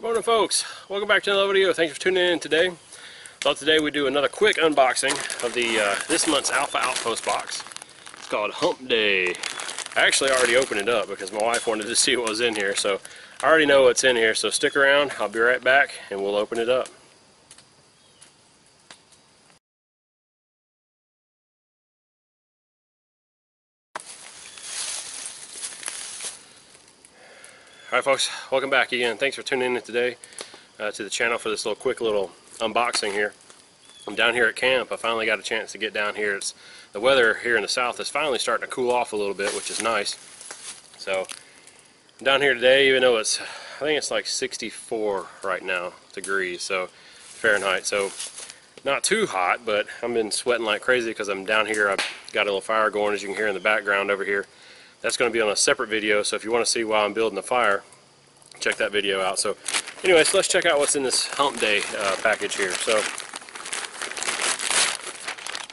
Morning folks, welcome back to another video. Thanks for tuning in today. Thought today we'd do another quick unboxing of the this month's Alpha Outpost box. It's called Hump Day. I actually already opened it up because my wife wanted to see what was in here, so I already know what's in here, so stick around, I'll be right back and we'll open it up. Alright folks, welcome back again. Thanks for tuning in today to the channel for this quick little unboxing here. I'm down here at camp. I finally got a chance to get down here. The weather here in the south is finally starting to cool off a little bit, which is nice. So I'm down here today, even though I think it's like 64 right now degrees, so Fahrenheit. So not too hot, but I've been sweating like crazy because I'm down here. I've got a little fire going, as you can hear in the background over here. That's going to be on a separate video, so if you want to see why I'm building the fire, check that video out. So anyway, so let's check out what's in this Hump Day package here. So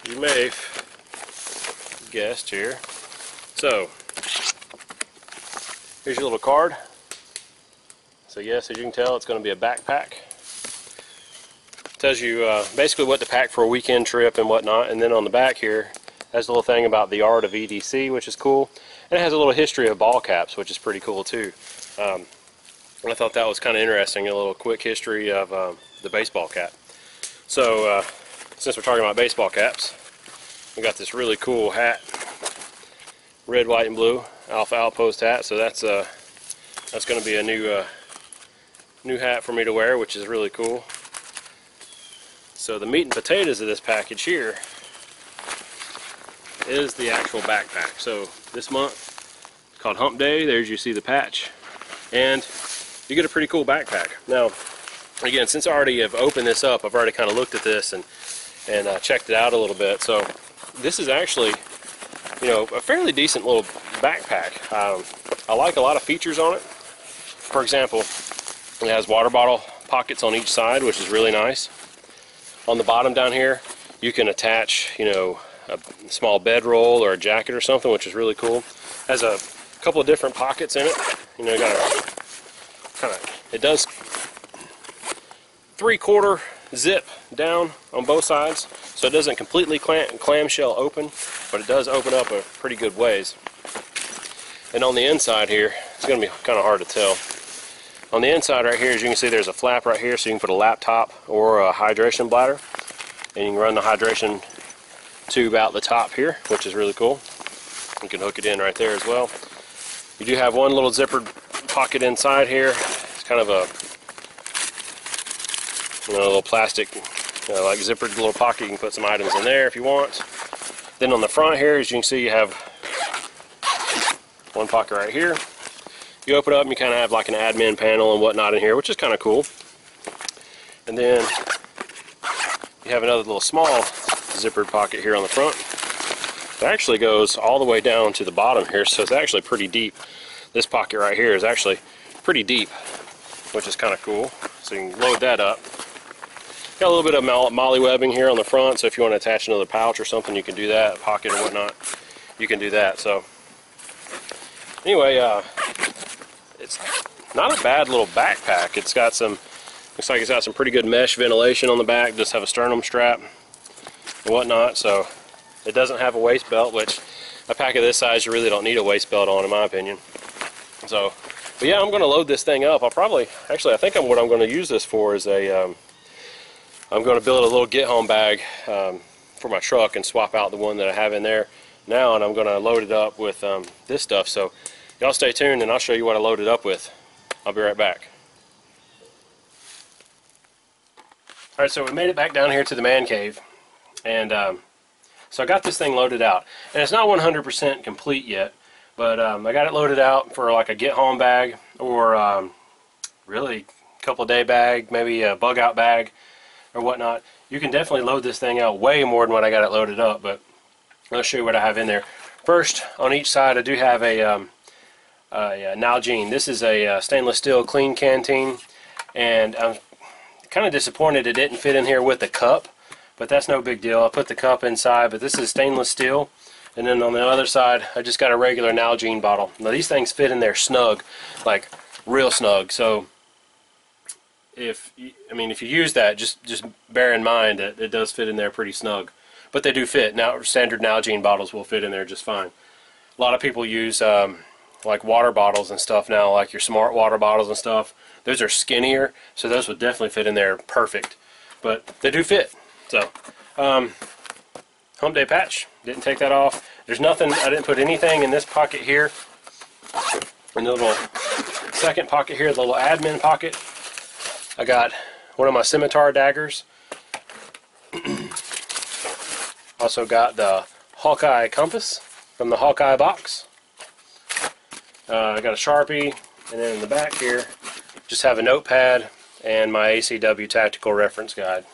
you may have guessed here. So here's your little card. So yes, as you can tell, it's going to be a backpack. It tells you basically what to pack for a weekend trip and whatnot, and then on the back here has a little thing about the art of EDC, which is cool. And it has a little history of ball caps, which is pretty cool too. I thought that was kind of interesting, a little quick history of the baseball cap. So since we're talking about baseball caps, we got this really cool hat, red, white, and blue, Alpha Outpost hat. So that's going to be a new hat for me to wear, which is really cool. So the meat and potatoes of this package here is the actual backpack. So this month it's called Hump Day. There's, you see the patch, and you get a pretty cool backpack. Now again, since I already have opened this up, I've already kind of looked at this and checked it out a little bit. So this is actually, you know, a fairly decent little backpack. I like a lot of features on it. For example, it has water bottle pockets on each side, which is really nice. On the bottom down here you can attach, you know, a small bedroll or a jacket or something, which is really cool. Has a couple of different pockets in it. You know, you got a it does 3/4 zip down on both sides, so it doesn't completely clamshell open, but it does open up a pretty good ways. And on the inside here, it's going to be kind of hard to tell. On the inside right here, as you can see, there's a flap right here, so you can put a laptop or a hydration bladder, and you can run the hydration tube out the top here, which is really cool. You can hook it in right there as well. You do have one little zippered pocket inside here. It's kind of a, you know, a little plastic, like zippered little pocket. You can put some items in there if you want. Then on the front here, as you can see, you have one pocket right here. You open it up and you kind of have like an admin panel and whatnot in here, which is kind of cool. And then you have another little small zippered pocket here on the front. It actually goes all the way down to the bottom here, so it's actually pretty deep. This pocket right here is actually pretty deep, which is kind of cool. So you can load that up. Got a little bit of molly webbing here on the front, so if you want to attach another pouch or something, you can do that, a pocket or whatnot, you can do that. So anyway, it's not a bad little backpack. It's got some, looks like it's got some pretty good mesh ventilation on the back. Just have a sternum strap and whatnot, so it doesn't have a waist belt, which a pack of this size you really don't need a waist belt on, in my opinion. So, but yeah, I'm going to load this thing up. I'll probably, actually, I think what I'm going to use this for is I'm going to build a little get home bag for my truck and swap out the one that I have in there now, and I'm going to load it up with this stuff. So y'all stay tuned and I'll show you what I loaded up with. I'll be right back. Alright, so we made it back down here to the man cave, and so I got this thing loaded out, and it's not 100% complete yet, but I got it loaded out for like a get home bag, or really a couple of day bag, maybe a bug out bag or whatnot. You can definitely load this thing out way more than what I got it loaded up, but I'll show you what I have in there. First, on each side I do have a Nalgene. This is a stainless steel clean canteen, and I'm kind of disappointed it didn't fit in here with the cup. But that's no big deal. I'll put the cup inside, but this is stainless steel. And then on the other side, I just got a regular Nalgene bottle. Now these things fit in there snug, like real snug. So if you use that, just bear in mind that it does fit in there pretty snug. But they do fit. Now, standard Nalgene bottles will fit in there just fine. A lot of people use like water bottles and stuff now, like your smart water bottles and stuff. Those are skinnier, so those would definitely fit in there perfect. But they do fit. So, Hump Day patch. Didn't take that off. There's nothing, I didn't put anything in this pocket here. In the little second pocket here, the little admin pocket, I got one of my scimitar daggers. Also got the Hawkeye compass from the Hawkeye box. I got a Sharpie, and then in the back here, just have a notepad and my ACW tactical reference guide.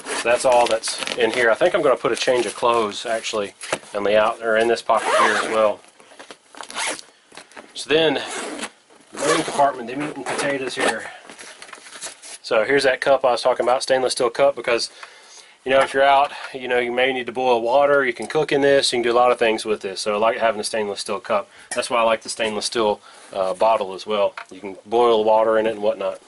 So that's all that's in here. I think I'm going to put a change of clothes actually in this pocket here as well. So then, the main compartment, the meat and potatoes here. So here's that cup I was talking about, stainless steel cup, because if you're out, you may need to boil water. You can cook in this. You can do a lot of things with this. So I like having a stainless steel cup. That's why I like the stainless steel bottle as well. You can boil water in it and whatnot.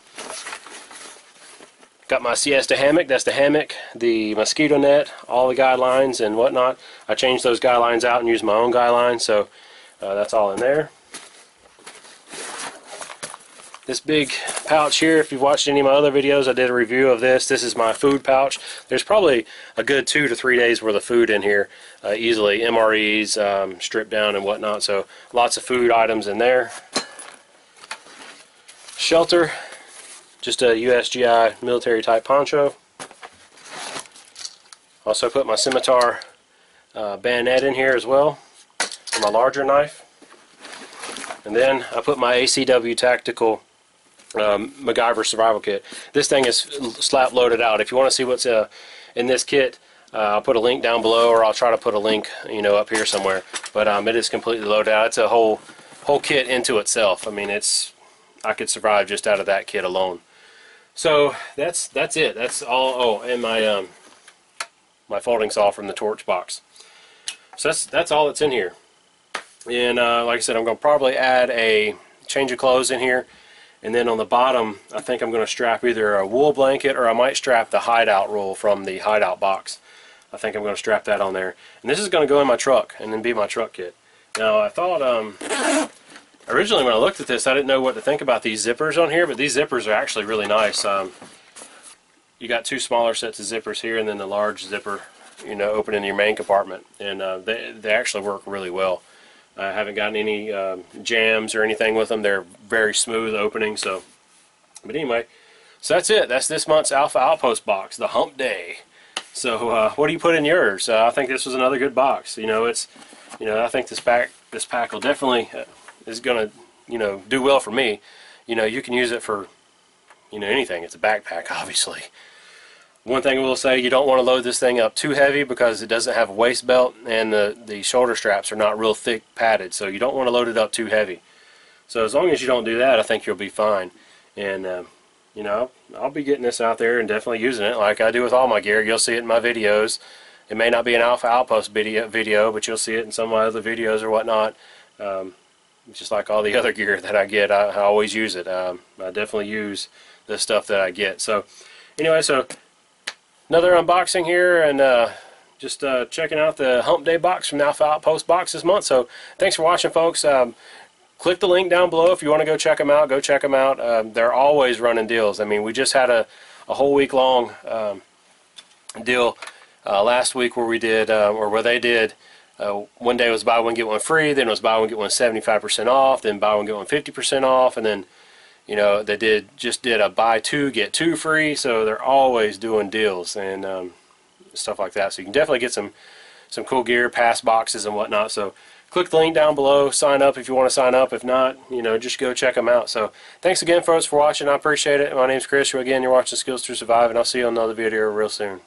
Got my siesta hammock. That's the hammock, the mosquito net, all the guidelines and whatnot. I changed those guidelines out and used my own guidelines, so that's all in there. This big pouch here, if you've watched any of my other videos, I did a review of this. This is my food pouch. There's probably a good 2 to 3 days worth of food in here easily. MREs, stripped down and whatnot, so lots of food items in there. Shelter. Just a USGI military type poncho. Also put my scimitar bayonet in here as well, and my larger knife. And then I put my ACW tactical MacGyver survival kit. This thing is slap loaded out. If you want to see what's in this kit, I'll put a link down below, or I'll try to put a link up here somewhere. But it is completely loaded out. It's a whole kit into itself. I could survive just out of that kit alone. So that's it. That's all. Oh, and my my folding saw from the torch box. So that's all that's in here. And like I said, I'm going to probably add a change of clothes in here, and then on the bottom I think I'm going to strap either a wool blanket, or I might strap the hideout roll from the hideout box. I think I'm going to strap that on there, and this is going to go in my truck and then be my truck kit. Now I thought originally when I looked at this, I didn't know what to think about these zippers on here, but these zippers are actually really nice. You got 2 smaller sets of zippers here, and then the large zipper, open in your main compartment, and they actually work really well. I haven't gotten any jams or anything with them. They're very smooth opening. So, but anyway, so that's it. That's this month's Alpha Outpost box, the Hump Day. So, what do you put in yours? I think this was another good box. I think this pack will definitely is going to do well for me. You can use it for anything. It's a backpack, obviously. One thing I will say, you don't want to load this thing up too heavy because it doesn't have a waist belt, and the shoulder straps are not real thick padded, so you don't want to load it up too heavy. So as long as you don't do that, I think you'll be fine. And I'll be getting this out there and definitely using it like I do with all my gear. You'll see it in my videos. It may not be an Alpha Outpost video, but you'll see it in some of my other videos or whatnot. Just like all the other gear that I get, I always use it. I definitely use the stuff that I get. So anyway, so another unboxing here, and just checking out the Hump Day box from the Alpha Outpost box this month. So thanks for watching, folks. Click the link down below if you want to go check them out. Go check them out. They're always running deals. We just had a whole week long deal last week where we did, or where they did. One day was buy one get one free, then it was buy one get one 75% off, then buy one get one 50% off, and then they just did a buy 2 get 2 free. So they're always doing deals and stuff like that. So you can definitely get some cool gear, pass boxes and whatnot. So click the link down below, sign up if you want to sign up. If not, just go check them out. So thanks again, folks, for watching. I appreciate it. My name's Chris. Again, you're watching Skills to Survive, and I'll see you on another video real soon.